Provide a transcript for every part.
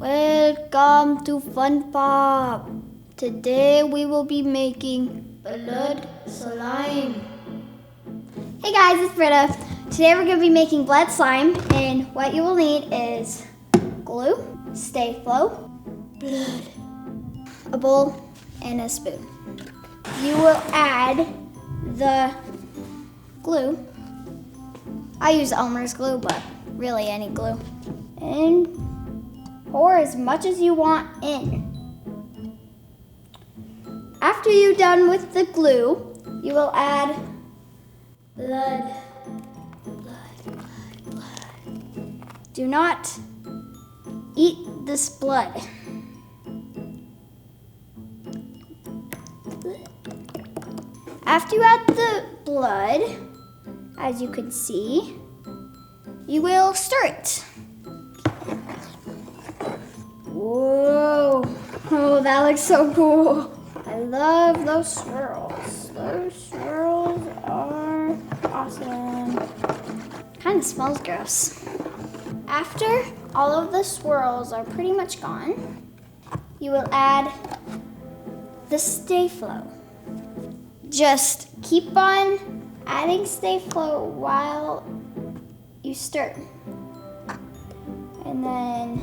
Welcome to Funpop. Today we will be making blood slime. Hey guys, it's Britta. Today we're going to be making blood slime, and what you will need is glue, stay flow, blood, a bowl, and a spoon. You will add the glue. I use Elmer's glue, but really any glue. And pour as much as you want in. After you're done with the glue, you will add blood. Do not eat this blood. After you add the blood, as you can see, you will stir it. Whoa, oh, that looks so cool. I love those swirls. Those swirls are awesome. Kind of smells gross. After all of the swirls are pretty much gone, you will add the stay flow. Just keep on adding stay flow while you stir. And then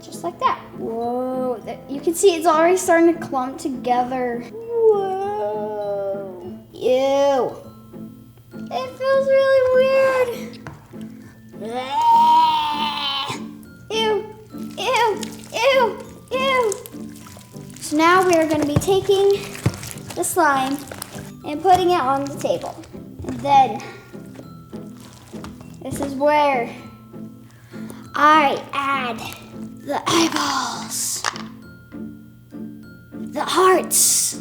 just like that. Whoa, you can see it's already starting to clump together. Whoa, ew. It feels really weird. Ew, ew, ew, ew. So now we are going to be taking the slime and putting it on the table. And then this is where I add the eyeballs, the hearts,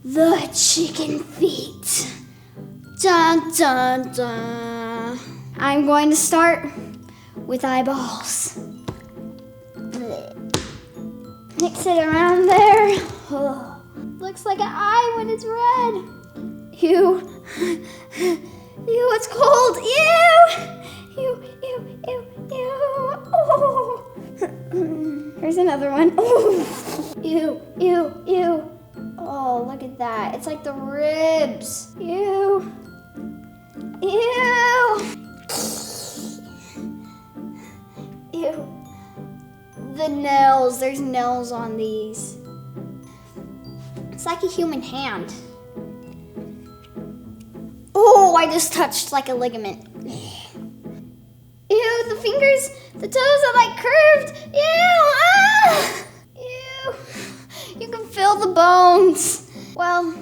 the chicken feet. Dun, dun, dun. I'm going to start with eyeballs. Mix it around there. Oh, looks like an eye when it's red. Ew. Ew, it's cold. Ew. Ew, ew, ew, ew. Oh. Here's another one. Oh. Ew, ew, ew. Oh, look at that. It's like the ribs. Ew. Ew. Ew. The nails. There's nails on these. It's like a human hand. Oh, I just touched like a ligament. Ew, the fingers, the toes are like curved. Ew, ah! Ew. You can feel the bones. Well,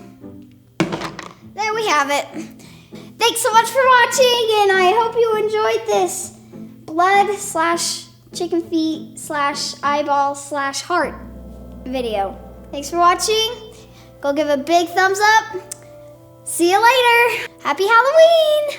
there we have it. Thanks so much for watching, and I hope you enjoyed this blood / chicken feet / eyeball / heart video. Thanks for watching. Go give a big thumbs up. See you later. Happy Halloween.